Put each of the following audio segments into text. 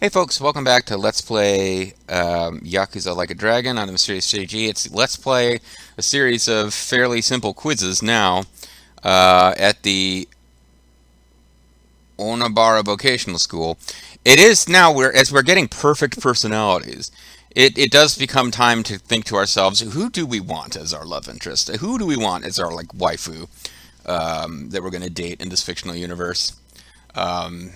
Hey folks, welcome back to Let's Play Yakuza Like a Dragon on the Mysterious JG. It's Let's Play, a series of fairly simple quizzes now at the Onabara Vocational School. It is now, as we're getting perfect personalities, it does become time to think to ourselves, who do we want as our love interest? Who do we want as our like waifu that we're going to date in this fictional universe? Um,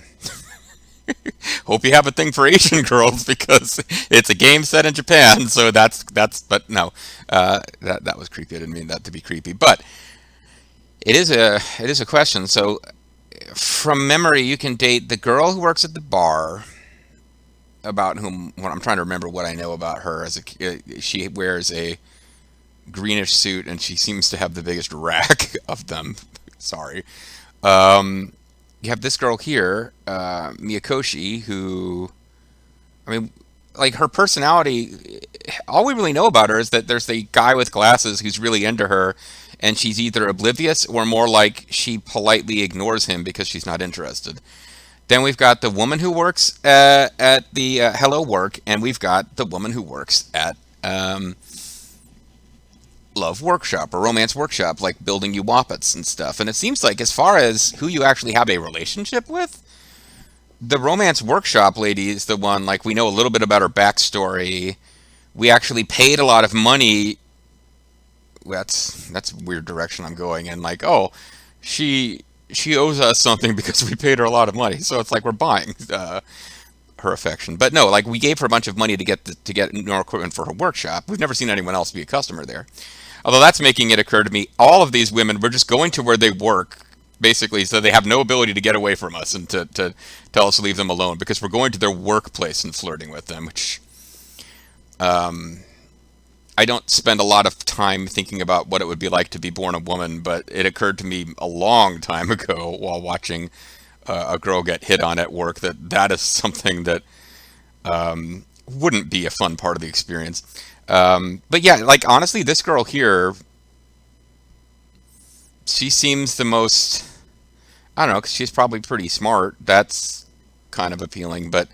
Hope you have a thing for Asian girls because it's a game set in Japan. So but no, that was creepy. I didn't mean that to be creepy, but it is a question. So from memory, you can date the girl who works at the bar. About whom, when I'm trying to remember what I know about her she wears a greenish suit and she seems to have the biggest rack of them. Sorry. Um, you have this girl here, Miyakoshi, who, I mean, like her personality, all we really know about her is that there's the guy with glasses who's really into her, and she's either oblivious or more like she politely ignores him because she's not interested. Then we've got the woman who works at the Hello Work, and we've got the woman who works at Love Workshop or Romance Workshop, like building you wappets and stuff. And it seems like, as far as who you actually have a relationship with, the Romance Workshop lady is the one, like, we know a little bit about her backstory. We actually paid a lot of money. That's a weird direction I'm going in. Like, oh, she owes us something because we paid her a lot of money. So it's like we're buying her affection. But no, like, we gave her a bunch of money to get more equipment for her workshop. We've never seen anyone else be a customer there. Although that's making it occur to me, all of these women were just going to where they work, basically, so they have no ability to get away from us and to tell us to leave them alone, because we're going to their workplace and flirting with them, which um, I don't spend a lot of time thinking about what it would be like to be born a woman, but it occurred to me a long time ago while watching a girl get hit on at work that is something that wouldn't be a fun part of the experience. But yeah, like, honestly, this girl here, she seems the most, I don't know, 'cause she's probably pretty smart. That's kind of appealing. But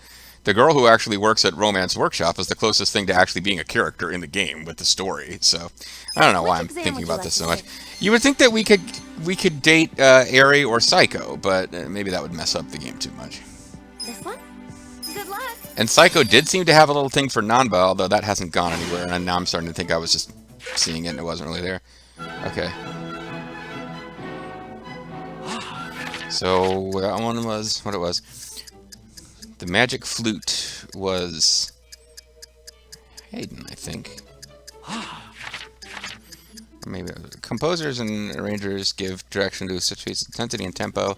the girl who actually works at Romance Workshop is the closest thing to actually being a character in the game with the story. So I don't know why Which I'm exam thinking would you about like this to so much. take? You would think that we could date Eri or Psycho, but maybe that would mess up the game too much. This one? Good luck. And Psycho did seem to have a little thing for Nanba, although that hasn't gone anywhere, and now I'm starting to think I was just seeing it and it wasn't really there. Okay. So that one was what it was. The magic flute was Hayden, I think. Or maybe composers and arrangers give direction to such intensity and tempo.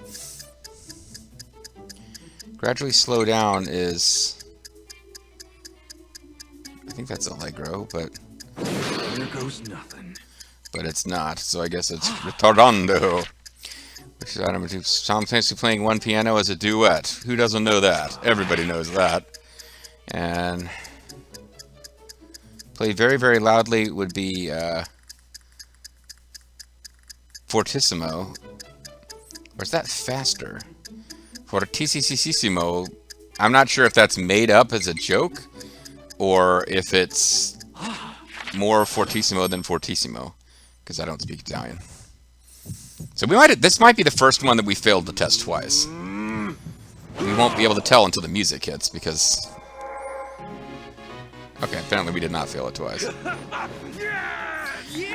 Gradually slow down is, I think that's Allegro, but Here goes nothing. it's not. So I guess it's Ritardando, which is item to simultaneously playing one piano as a duet. Who doesn't know that? Everybody knows that. And play very, very loudly would be fortissimo. Or is that faster? Fortissimo. I'm not sure if that's made up as a joke or if it's more fortissimo than fortissimo, because I don't speak Italian. So this might be the first one that we failed to test twice. We won't be able to tell until the music hits, because, okay, apparently we did not fail it twice.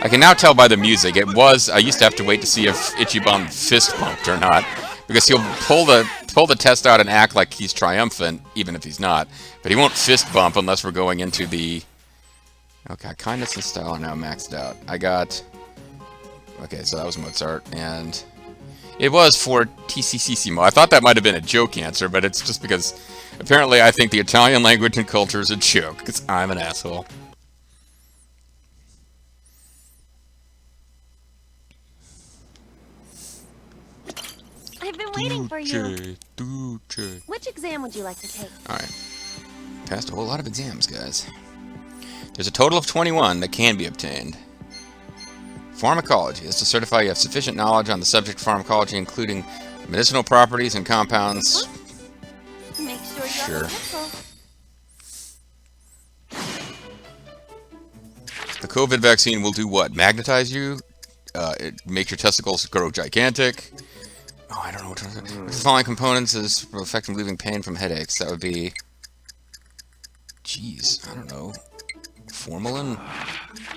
I can now tell by the music. I used to have to wait to see if Ichiban fist bumped or not, because he'll pull the test out and act like he's triumphant, even if he's not. But he won't fist bump unless we're going into the... Okay, kindness and style are now maxed out. Okay, so that was Mozart, and it was for Fortissimo. I thought that might have been a joke answer, but it's just because apparently I think the Italian language and culture is a joke, because I'm an asshole. I've been waiting for you. Duce. Which exam would you like to take? Alright, passed a whole lot of exams, guys. There's a total of 21 that can be obtained. Pharmacology is to certify you have sufficient knowledge on the subject of pharmacology, including medicinal properties and compounds. Make sure you Sure. have a pencil. The COVID vaccine will do what? Magnetize you? It makes your testicles grow gigantic? Oh, I don't know. Which the following components is affecting relieving pain from headaches. That would be... Jeez, I don't know. Formalin?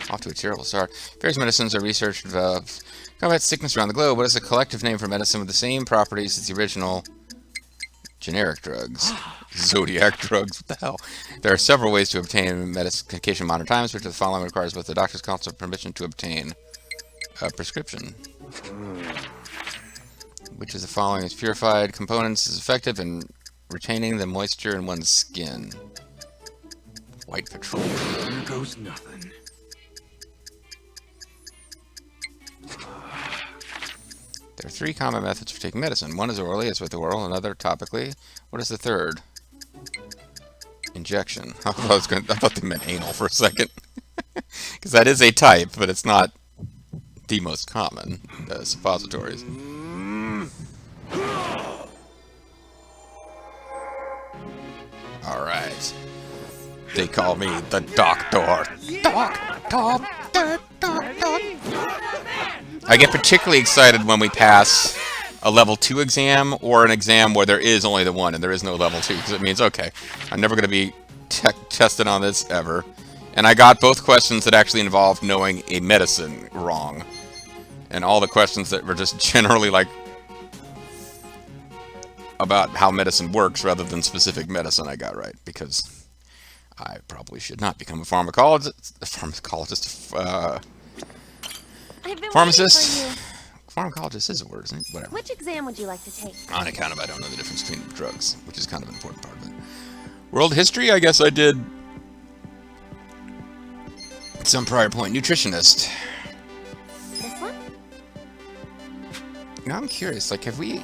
Off to a terrible start. Various medicines are researched to combat sickness around the globe. What is a collective name for medicine with the same properties as the original generic drugs? Zodiac drugs? What the hell? There are several ways to obtain medication in modern times, which of the following requires both the doctor's consult and permission to obtain a prescription. Which of the following is purified components is effective in retaining the moisture in one's skin? White petroleum. There goes nothing. There are 3 common methods for taking medicine. One is orally, as with the oral, another topically. What is the third? Injection. I thought they meant anal for a second. Because that is a type, but it's not the most common suppositories. Alright. They call me the doctor. Doctor. I get particularly excited when we pass a level 2 exam or an exam where there is only the one and there is no level 2, because it means, okay, I'm never going to be tested on this ever. And I got both questions that actually involved knowing a medicine wrong. And all the questions that were just generally like about how medicine works rather than specific medicine I got right, because I probably should not become a pharmacologist. I've been Pharmacist. waiting for you. Pharmacologist is a word, isn't it? Whatever. Which exam would you like to take? On account of I don't know the difference between drugs, which is kind of an important part of it. World history, I guess I did at some prior point. Nutritionist. This one? Now I'm curious, like, have we...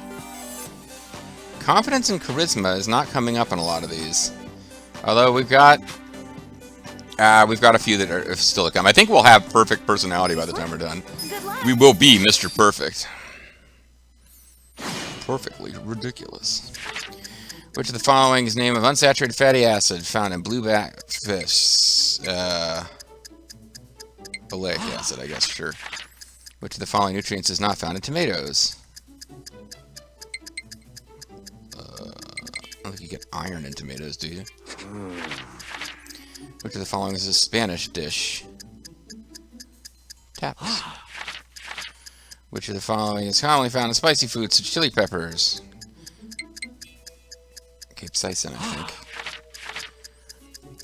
Confidence and charisma is not coming up in a lot of these. Although we've got a few that are still to come. I think we'll have perfect personality by the time we're done. Good luck. We will be Mr. Perfect. Perfectly ridiculous. Which of the following is the name of unsaturated fatty acid found in blueback fish? Oleic acid, I guess, sure. Which of the following nutrients is not found in tomatoes? I don't think you get iron in tomatoes, do you? Which of the following is a Spanish dish? Tapas. Which of the following is commonly found in spicy foods such as chili peppers? Capsaicin, I think.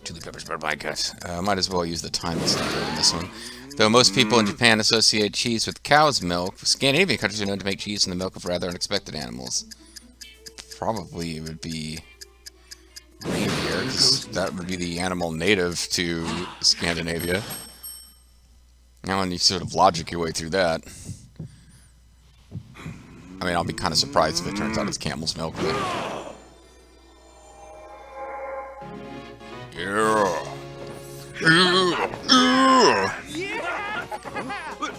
Chili peppers, but my gut. Might as well use the timeless number in this one. Though most people in Japan associate cheese with cow's milk, Scandinavian countries are known to make cheese from the milk of rather unexpected animals. Probably it would be reindeer, because that would be the animal native to Scandinavia. Now, when you sort of logic your way through that, I mean, I'll be kind of surprised if it turns out it's camel's milk. But...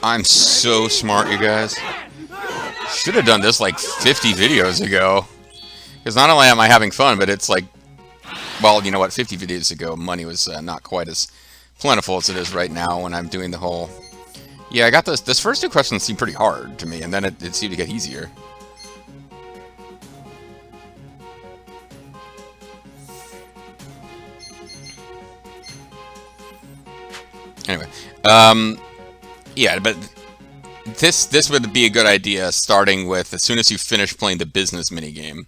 I'm so smart, you guys. Should have done this like 50 videos ago. Because not only am I having fun, but it's like, well, you know what, 50 videos ago, money was not quite as plentiful as it is right now when I'm doing the whole... Yeah, I got this first 2 questions seemed pretty hard to me, and then it seemed to get easier. Anyway, yeah, but this would be a good idea, starting with as soon as you finish playing the business minigame,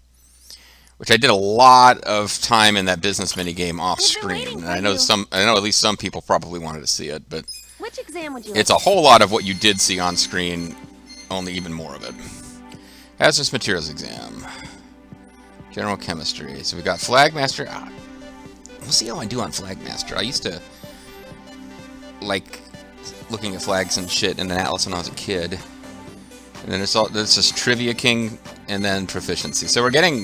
which I did a lot of time in that business minigame off screen. And I know at least some people probably wanted to see it, but Which exam would you it's like? a whole lot of what you did see on screen, only even more of it. Hazardous materials exam, general chemistry. So we got Flagmaster. We'll see how I do on Flagmaster. I used to like looking at flags and shit in an atlas when I was a kid. And then there's this Trivia King and then Proficiency. So we're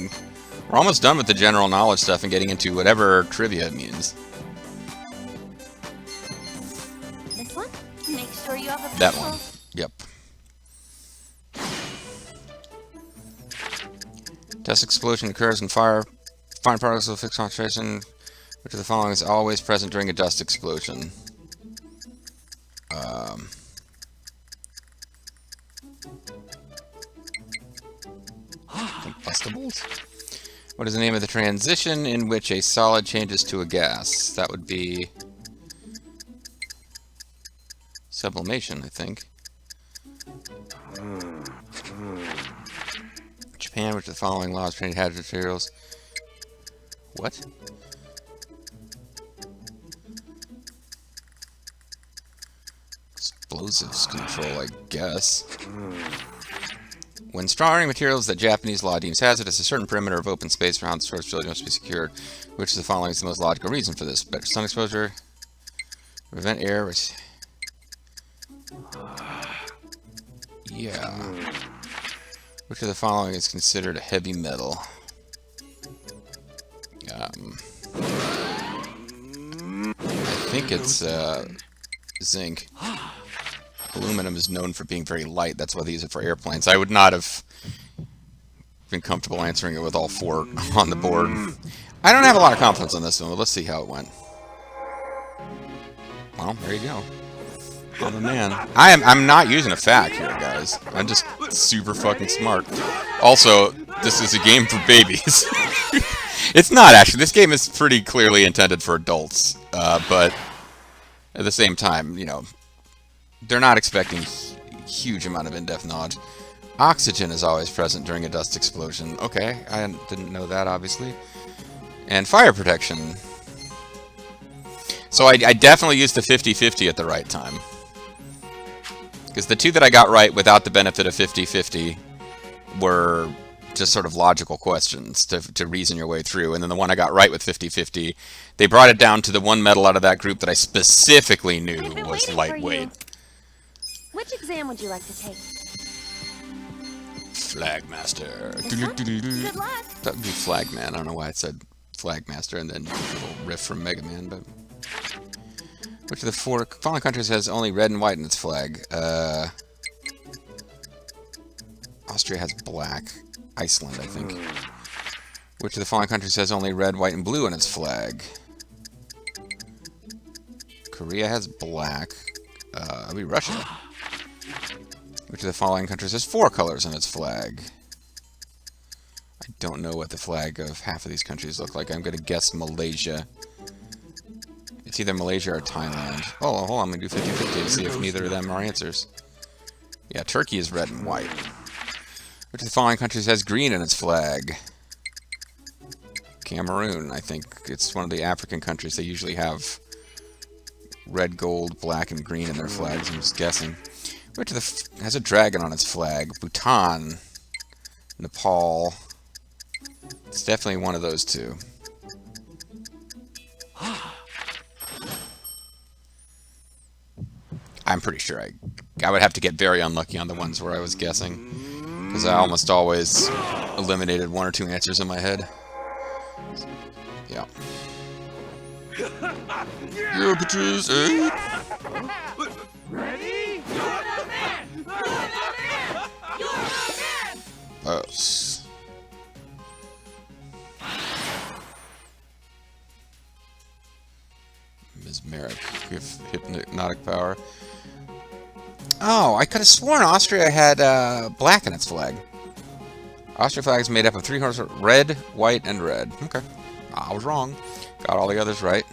almost done with the general knowledge stuff and getting into whatever trivia means. This one? Make sure you have a That pencil. one. Yep. Test explosion occurs when fire Fine particles of fixed concentration. Which of the following is always present during a dust explosion? Combustibles? What is the name of the transition in which a solid changes to a gas? That would be sublimation, I think. Japan, which of the following laws pertain hazardous materials? What? Explosives control, I guess. When storing materials that Japanese law deems hazardous, a certain perimeter of open space around the storage facility must be secured. Which of the following is the most logical reason for this? Better sun exposure, prevent air. Yeah. Which of the following is considered a heavy metal? I think it's zinc. Aluminum is known for being very light. That's why they use it for airplanes. I would not have been comfortable answering it with all four on the board. I don't have a lot of confidence on this one, but let's see how it went. Well, there you go. I'm a man. I'm not using a fact here, guys. I'm just super fucking smart. Also, this is a game for babies. It's not, actually. This game is pretty clearly intended for adults. But at the same time, you know, they're not expecting a huge amount of in-depth knowledge. Oxygen is always present during a dust explosion. Okay, I didn't know that, obviously. And fire protection. So I definitely used the 50-50 at the right time. Because the two that I got right without the benefit of 50-50 were just sort of logical questions to reason your way through. And then the one I got right with 50-50, they brought it down to the one metal out of that group that I specifically knew was lightweight. Which exam would you like to take? Flagmaster. Good luck. That would be Flagman. I don't know why it said Flagmaster and then a little riff from Mega Man, but... Which of the four following countries has only red and white in its flag? Austria has black. Iceland, I think. Which of the following countries has only red, white, and blue in its flag? Korea has black. That'd be Russia. Which of the following countries has four colors in its flag? I don't know what the flag of half of these countries look like. I'm going to guess Malaysia. It's either Malaysia or Thailand. Oh, hold on. I'm going to do 50-50 to see if neither of them are answers. Yeah, Turkey is red and white. Which of the following countries has green in its flag? Cameroon, I think. It's one of the African countries. They usually have red, gold, black, and green in their flags. I'm just guessing. Which of the has a dragon on its flag? Bhutan. Nepal. It's definitely one of those two. I'm pretty sure I would have to get very unlucky on the ones where I was guessing. Because I almost always eliminated one or two answers in my head. Yeah. Yeah, bitches, eh? Ready? Yes. Mesmeric. Give hypnotic power. Oh, I could have sworn Austria had black in its flag. Austria flag is made up of three colors: red, white, and red. Okay. I was wrong. Got all the others right.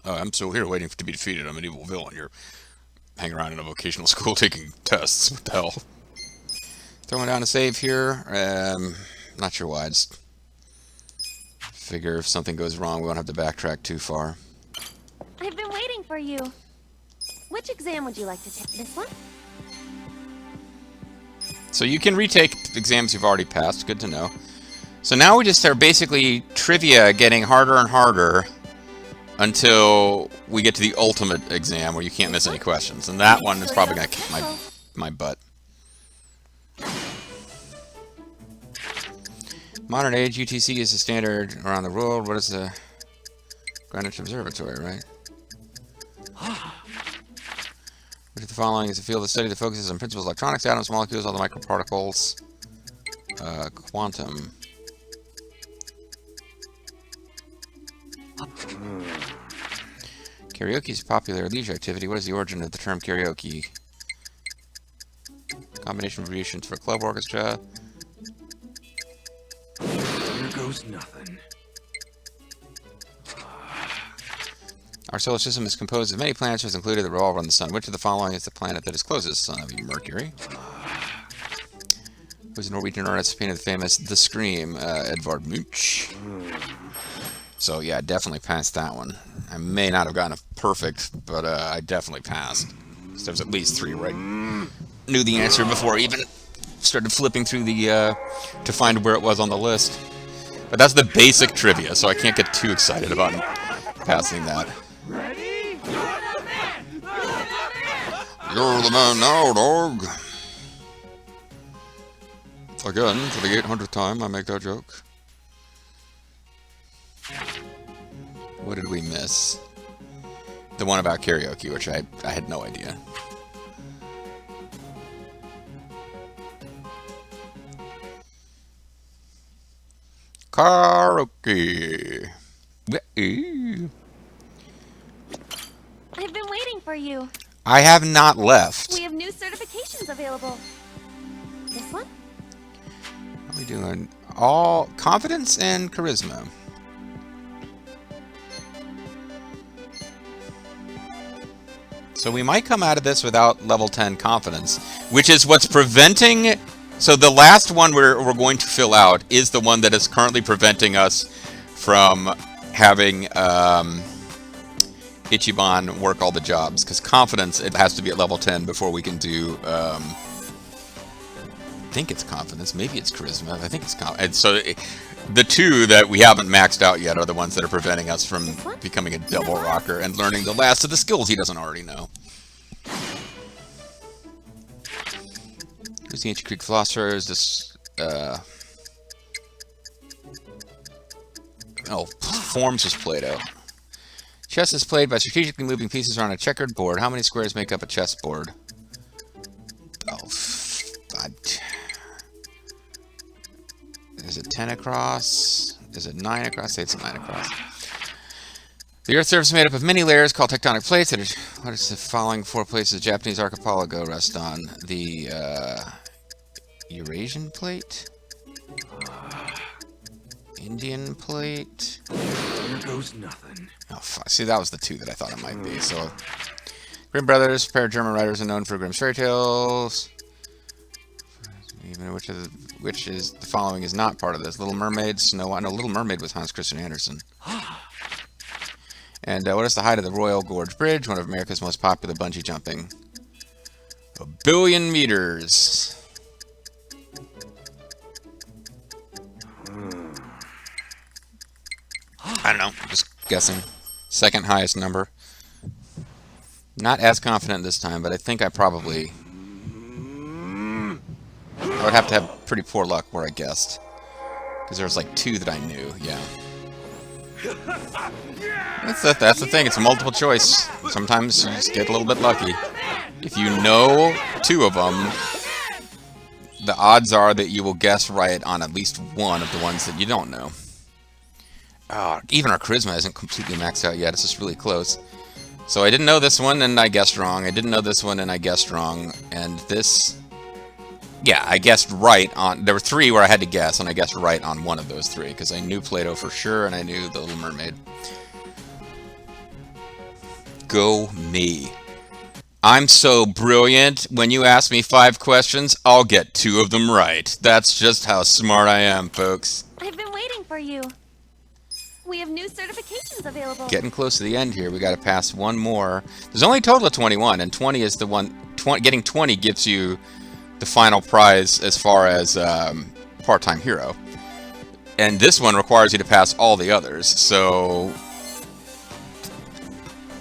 Oh, I'm still here waiting to be defeated. I'm an evil villain. You're hanging around in a vocational school taking tests. What the hell? Throwing down a save here. Not sure why. I just figure if something goes wrong, we won't have to backtrack too far. I've been waiting for you. Which exam would you like to take? This one? So you can retake exams you've already passed. Good to know. So now we just are basically trivia getting harder and harder until we get to the ultimate exam where you can't miss any questions. And that one is probably going to kick my butt. Modern age UTC is the standard around the world. What is the Greenwich Observatory, right? Which Which of the following is a field of study that focuses on principles of electronics, atoms, molecules, all the microparticles, quantum. Karaoke is a popular leisure activity. What is the origin of the term karaoke? Combination of abbreviations for club orchestra. Here goes nothing. Our solar system is composed of many planets, which included that revolve around the sun. Which of the following is the planet that is closest to the sun? That would be Mercury. Who was a Norwegian artist who painted the famous The Scream, Edvard Munch. So yeah, I definitely passed that one. I may not have gotten a perfect, but I definitely passed. So there was at least 3 right. Knew the answer before I even started flipping through the to find where it was on the list. But that's the basic trivia, so I can't get too excited about passing that. Ready? You're the man now, dog. Again, for the 800th time, I make that joke. What did we miss? The one about karaoke, which I had no idea. Karaoke. I've been waiting for you. I have not left. We have new certifications available. This one? What are we doing? All confidence and charisma. So we might come out of this without level 10 confidence, which is what's preventing... So the last one we're going to fill out is the one that is currently preventing us from having Ichiban work all the jobs. Because confidence, it has to be at level 10 before we can do... I think it's confidence. Maybe it's charisma. I think it's confidence. So the 2 that we haven't maxed out yet are the ones that are preventing us from becoming a double rocker and learning the last of the skills he doesn't already know. Who's the ancient Greek philosopher? Is this forms was Plato. Chess is played by strategically moving pieces around a checkered board. How many squares make up a chessboard? Is it 10 across? Is it 9 across? Say it's 9 across. The Earth's surface is made up of many layers called tectonic plates. What is the following 4 places the Japanese archipelago rest on? The Eurasian plate? Indian plate? Here goes nothing. Oh, fuck. See, that was the 2 that I thought it might be. So, Grimm Brothers, a pair of German writers are known for Grimm's fairy tales. Even which is the following is not part of this. Little Mermaid, Snow White. No, Little Mermaid was Hans Christian Andersen. And what is the height of the Royal Gorge Bridge? One of America's most popular bungee jumping. 1 billion meters. I don't know. Just guessing. Second highest number. Not as confident this time, but I think I probably... I would have to have pretty poor luck where I guessed. Because there was like 2 that I knew, yeah. That's the thing, it's a multiple choice. Sometimes you just get a little bit lucky. If you know 2 of them, the odds are that you will guess right on at least one of the ones that you don't know. Even our charisma isn't completely maxed out yet, it's just really close. So I didn't know this one and I guessed wrong. I didn't know this one and I guessed wrong. And this... Yeah, I guessed right on... There were 3 where I had to guess, and I guessed right on one of those 3, because I knew Plato for sure, and I knew The Little Mermaid. Go me. I'm so brilliant. When you ask me 5 questions, I'll get 2 of them right. That's just how smart I am, folks. I've been waiting for you. We have new certifications available. Getting close to the end here. We got to pass 1 more. There's only a total of 21, and 20 is the one... Getting 20 gives you... the final prize as far as part-time hero. And this one requires you to pass all the others, so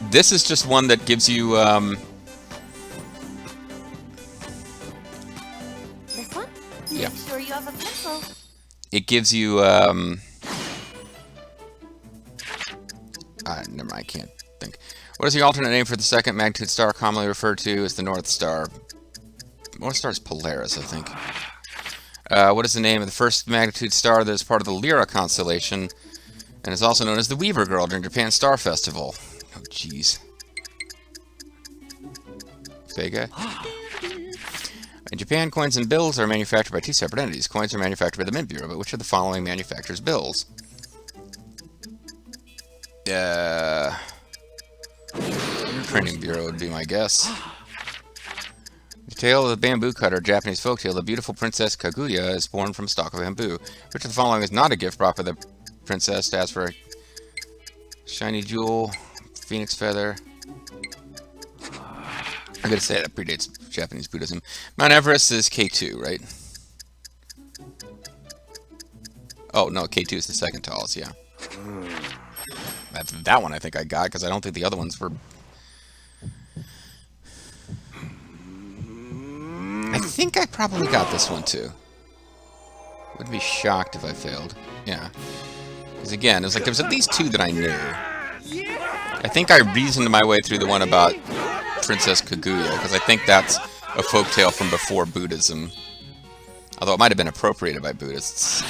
this is just one that gives you This one? Yeah. Make sure you have a pencil. it gives you never mind, I can't think. What is the alternate name for the second magnitude star commonly referred to as the North Star? North Star is Polaris, I think. What is the name of the first magnitude star that is part of the Lyra constellation and is also known as the Weaver Girl during Japan's Star Festival? Oh, jeez. Vega? In Japan, coins and bills are manufactured by two separate entities. Coins are manufactured by the Mint Bureau, but which of the following manufactures bills? Printing Bureau would be my guess. The tale of the bamboo cutter, Japanese folktale, the beautiful Princess Kaguya is born from a stalk of bamboo. Which of the following is not a gift brought by the princess to ask for a shiny jewel, phoenix feather? I'm going to say that predates Japanese Buddhism. Mount Everest is K2, right? Oh, no, K2 is the second tallest, yeah. That one I think I got, because I don't think the other ones were... I think I probably got this one, too. Wouldn't be shocked if I failed. Yeah. Because again, it was like there was at least two that I knew. I think I reasoned my way through the one about Princess Kaguya, because I think that's a folktale from before Buddhism. Although it might have been appropriated by Buddhists.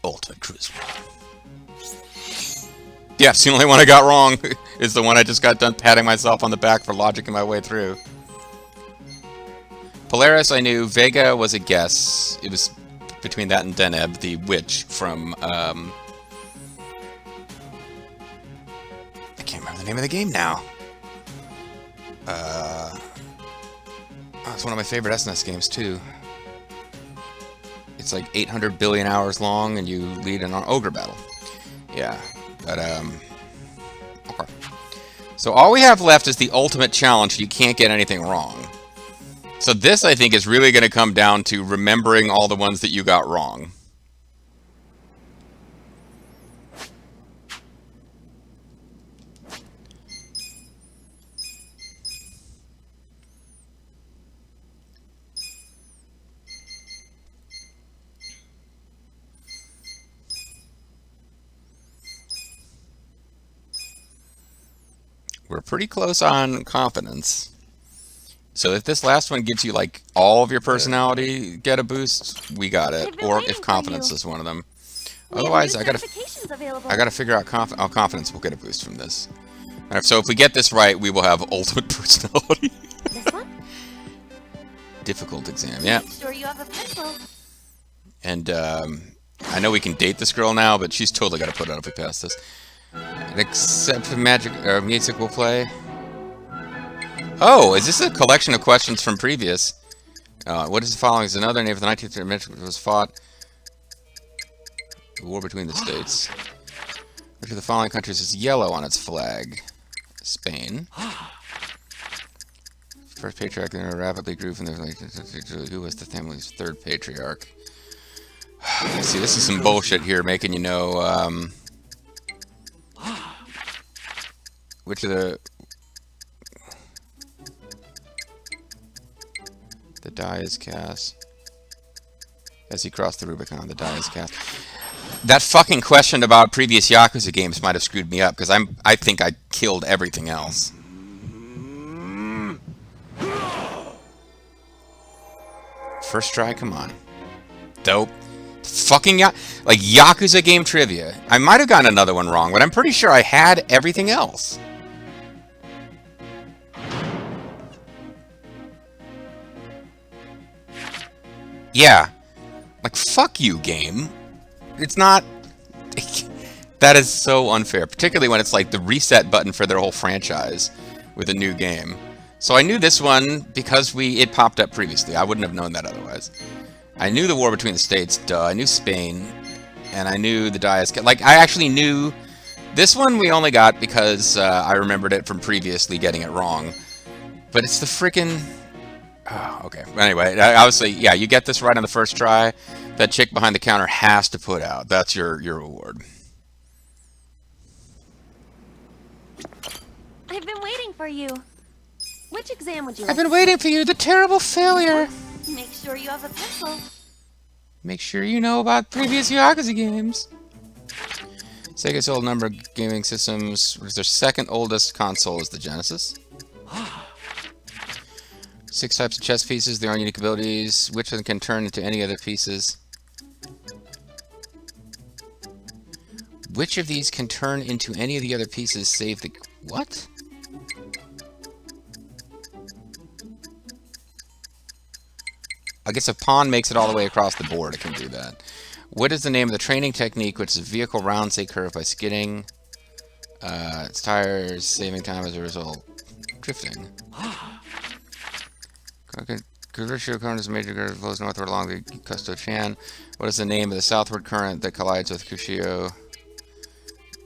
Ultimate Cruise. Yeah, it's the only one I got wrong. Is the one I just got done patting myself on the back for logicking my way through. Polaris I knew. Vega was a guess. It was between that and Deneb, the witch from... I can't remember the name of the game now. Oh, it's one of my favorite SNES games, too. It's like 800 billion hours long, and you lead an ogre battle. Yeah, but, okay. So all we have left is the ultimate challenge. You can't get anything wrong. So this, I think, is really going to come down to remembering all the ones that you got wrong. We're pretty close on confidence. So if this last one gives you, like, all of your personality get a boost, we got it. Or if confidence is one of them. Otherwise, I gotta figure out confidence will get a boost from this. And so if we get this right, we will have ultimate personality. This one? Difficult exam, yeah. Make sure you have a pencil. And I know we can date this girl now, but she's totally got to put it up if we pass this. Except magic music will play. Oh, is this a collection of questions from previous? What is the following? Is another name of the 19th century was fought? The war between the states. Which of the following countries is yellow on its flag? Spain. First patriarch rapidly grew from the... Who was the family's third patriarch? See, this is some bullshit here, making you know... which of the die is cast as he crossed the Rubicon. The die is cast. That fucking question about previous Yakuza games might have screwed me up because I think I killed everything else. First try, come on. Dope. Fucking like Yakuza game trivia. I might have gotten another one wrong, but I'm pretty sure I had everything else. Yeah. Like, fuck you, game. It's not... That is so unfair. Particularly when it's like the reset button for their whole franchise with a new game. So I knew this one because it popped up previously. I wouldn't have known that otherwise. I knew the war between the states, duh. I knew Spain. And I knew the Dias... Like, I actually knew... This one we only got because I remembered it from previously getting it wrong. But it's the frickin'... Oh, okay. Anyway, obviously, yeah, you get this right on the first try. That chick behind the counter has to put out. That's your reward. I've been waiting for you. Which exam would you like? I've been waiting for you, the terrible failure. Make sure you have a pencil. Make sure you know about previous Yakuza games. Sega's old number of gaming systems. What is their second oldest console? Is the Genesis. 6 types of chess pieces, their own unique abilities. Which of them can turn into any other pieces? Which of these can turn into any of the other pieces save the... What? I guess if pawn makes it all the way across the board, it can do that. What is the name of the training technique which is vehicle rounds a curve by skidding its tires, saving time as a result? Drifting. Kurishu current is a major current that flows northward along the Kusto-chan. What is the name of the southward current that collides with Kushio?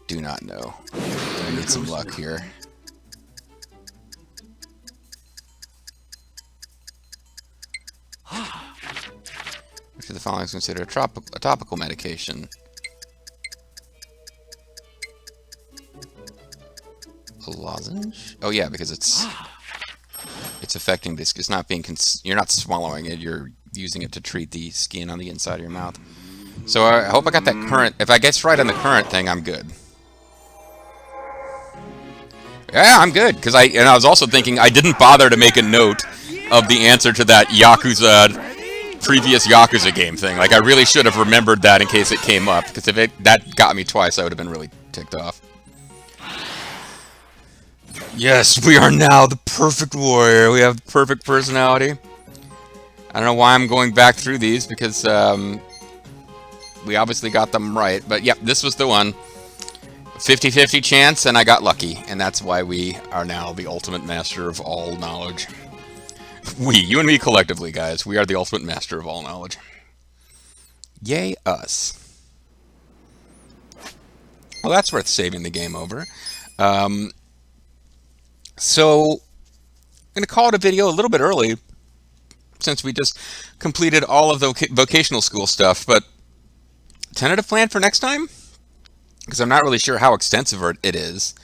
Do not know. I need some luck here. Which of the following is considered a topical medication? A lozenge? Oh yeah, because it's affecting this. It's not being. You're not swallowing it. You're using it to treat the skin on the inside of your mouth. So I hope I got that current. If I guess right on the current thing, I'm good. Yeah, I'm good. Because I was also thinking I didn't bother to make a note of the answer to that Yakuza. Previous Yakuza game thing. Like, I really should have remembered that in case it came up, because if that got me twice, I would have been really ticked off. Yes, we are now the perfect warrior. We have perfect personality. I don't know why I'm going back through these, because we obviously got them right. But yep, this was the one. 50-50 chance, and I got lucky. And that's why we are now the ultimate master of all knowledge. You and me collectively, guys, we are the ultimate master of all knowledge. Yay, us. Well, that's worth saving the game over. So, I'm going to call it a video a little bit early, since we just completed all of the vocational school stuff, but tentative plan for next time? Because I'm not really sure how extensive it is,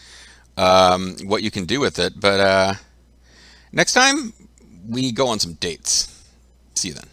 what you can do with it, but next time, we go on some dates. See you then.